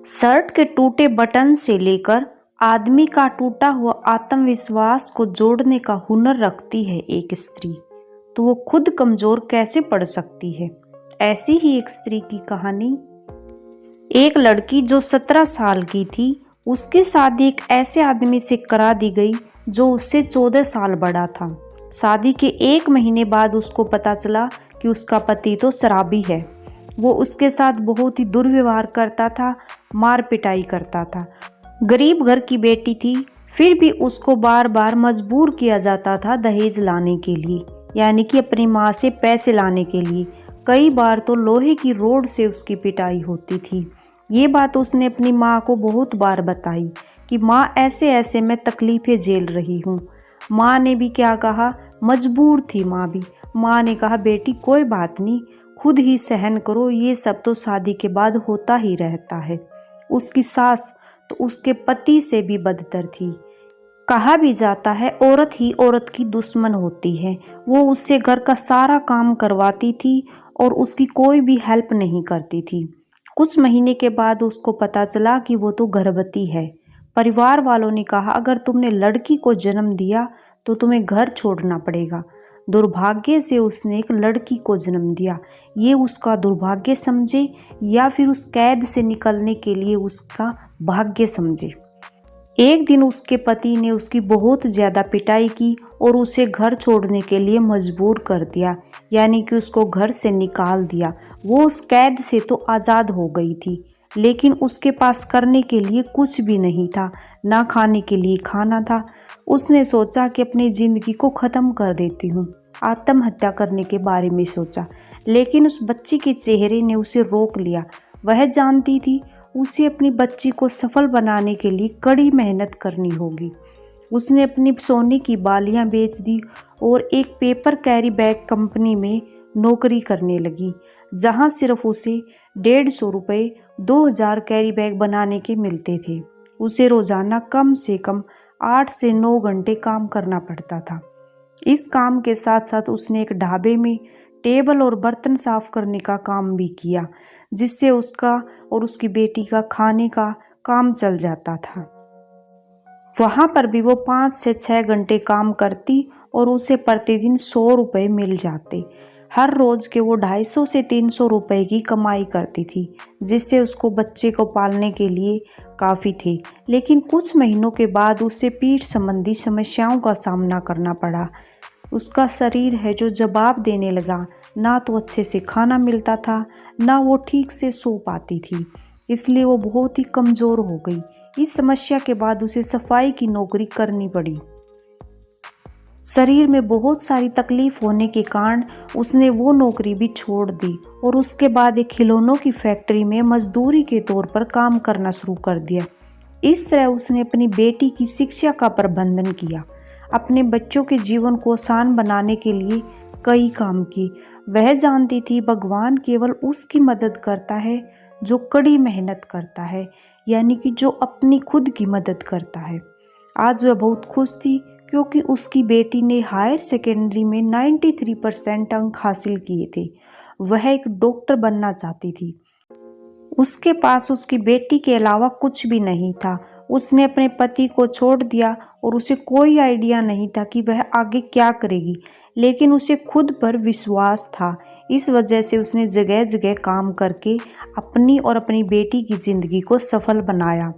Shirt के टूटे button से लेकर आदमी का टूटा हुआ आत्मविश्वास को जोड़ने का हुनर रखती है एक स्त्री, तो वो खुद कमजोर कैसे पड़ सकती है। ऐसी ही एक स्त्री की कहानी। एक लड़की जो 17 साल की थी, उसकी शादी एक ऐसे आदमी से करा दी गई जो उससे 14 साल बड़ा था। शादी के 1 महीने बाद उसको पता चला कि उसका पति तो शराबी है। वो उसके साथ बहुत ही दुर्व्यवहार करता था, मार पिटाई करता था। गरीब घर की बेटी थी, फिर भी उसको बार बार मजबूर किया जाता था दहेज लाने के लिए, यानी कि अपनी माँ से पैसे लाने के लिए। कई बार तो लोहे की रोड से उसकी पिटाई होती थी। ये बात उसने अपनी माँ को बहुत बार बताई कि माँ ऐसे ऐसे मैं तकलीफ़ें झेल रही हूँ। माँ ने भी क्या कहा, मजबूर थी माँ भी। माँ ने कहा बेटी कोई बात नहीं, खुद ही सहन करो, ये सब तो शादी के बाद होता ही रहता है। उसकी सास तो उसके पति से भी बदतर थी। कहा भी जाता है औरत ही औरत की दुश्मन होती है। वो उससे घर का सारा काम करवाती थी और उसकी कोई भी हेल्प नहीं करती थी। कुछ महीने के बाद उसको पता चला कि वो तो गर्भवती है। परिवार वालों ने कहा अगर तुमने लड़की को जन्म दिया तो तुम्हें घर छोड़ना पड़ेगा। दुर्भाग्य से उसने एक लड़की को जन्म दिया। ये उसका दुर्भाग्य समझे या फिर उस कैद से निकलने के लिए उसका भाग्य समझे। एक दिन उसके पति ने उसकी बहुत ज़्यादा पिटाई की और उसे घर छोड़ने के लिए मजबूर कर दिया, यानी कि उसको घर से निकाल दिया। वो उस कैद से तो आज़ाद हो गई थी, लेकिन उसके पास करने के लिए कुछ भी नहीं था, ना खाने के लिए खाना था। उसने सोचा कि अपनी ज़िंदगी को ख़त्म कर देती हूँ, आत्महत्या करने के बारे में सोचा, लेकिन उस बच्ची के चेहरे ने उसे रोक लिया। वह जानती थी उसे अपनी बच्ची को सफल बनाने के लिए कड़ी मेहनत करनी होगी। उसने अपनी सोने की बालियां बेच दी और एक पेपर कैरी बैग कंपनी में नौकरी करने लगी, जहां सिर्फ उसे 150 रुपये 2000 कैरी बैग बनाने के मिलते थे। उसे रोज़ाना कम से कम 8 से 9 घंटे काम करना पड़ता था। इस काम के साथ साथ उसने एक ढाबे में टेबल और बर्तन साफ करने का काम भी किया, जिससे उसका और उसकी बेटी का खाने का काम चल जाता था। वहाँ पर भी वो 5 से 6 घंटे काम करती और उसे प्रतिदिन 100 रुपये मिल जाते। हर रोज़ के वो 250 से 300 रुपये की कमाई करती थी, जिससे उसको बच्चे को पालने के लिए काफ़ी थे। लेकिन कुछ महीनों के बाद उसे पीठ संबंधी समस्याओं का सामना करना पड़ा। उसका शरीर है जो जवाब देने लगा। ना तो अच्छे से खाना मिलता था, ना वो ठीक से सो पाती थी, इसलिए वो बहुत ही कमज़ोर हो गई। इस समस्या के बाद उसे सफाई की नौकरी करनी पड़ी। शरीर में बहुत सारी तकलीफ होने के कारण उसने वो नौकरी भी छोड़ दी और उसके बाद एक खिलौनों की फैक्ट्री में मजदूरी के तौर पर काम करना शुरू कर दिया। इस तरह उसने अपनी बेटी की शिक्षा का प्रबंधन किया, अपने बच्चों के जीवन को आसान बनाने के लिए कई काम किए। वह जानती थी भगवान केवल उसकी मदद करता है जो कड़ी मेहनत करता है, यानी कि जो अपनी खुद की मदद करता है। आज वह बहुत खुश थी क्योंकि उसकी बेटी ने हायर सेकेंडरी में 93% अंक हासिल किए थे। वह एक डॉक्टर बनना चाहती थी। उसके पास उसकी बेटी के अलावा कुछ भी नहीं था। उसने अपने पति को छोड़ दिया और उसे कोई आइडिया नहीं था कि वह आगे क्या करेगी, लेकिन उसे खुद पर विश्वास था। इस वजह से उसने जगह जगह काम करके अपनी और अपनी बेटी की ज़िंदगी को सफल बनाया।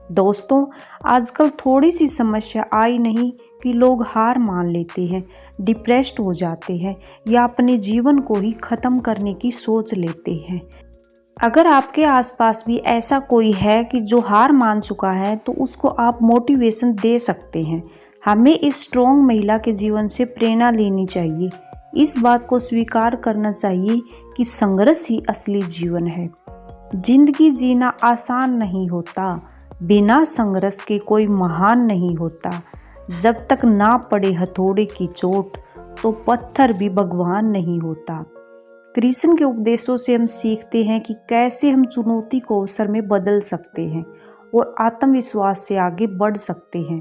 दोस्तों, आजकल थोड़ी सी समस्या आई नहीं कि लोग हार मान लेते हैं, डिप्रेस्ड हो जाते हैं या अपने जीवन को ही ख़त्म करने की सोच लेते हैं। अगर आपके आसपास भी ऐसा कोई है कि जो हार मान चुका है, तो उसको आप मोटिवेशन दे सकते हैं। हमें इस स्ट्रॉन्ग महिला के जीवन से प्रेरणा लेनी चाहिए। इस बात को स्वीकार करना चाहिए कि संघर्ष ही असली जीवन है। जिंदगी जीना आसान नहीं होता, बिना संघर्ष के कोई महान नहीं होता। जब तक ना पड़े हथौड़े की चोट, तो पत्थर भी भगवान नहीं होता। कृष्ण के उपदेशों से हम सीखते हैं कि कैसे हम चुनौती को अवसर में बदल सकते हैं और आत्मविश्वास से आगे बढ़ सकते हैं।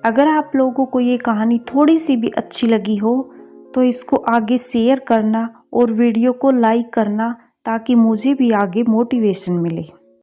अगर आप लोगों को ये कहानी थोड़ी सी भी अच्छी लगी हो, तो इसको आगे शेयर करना और वीडियो को लाइक करना, ताकि मुझे भी आगे मोटिवेशन मिले।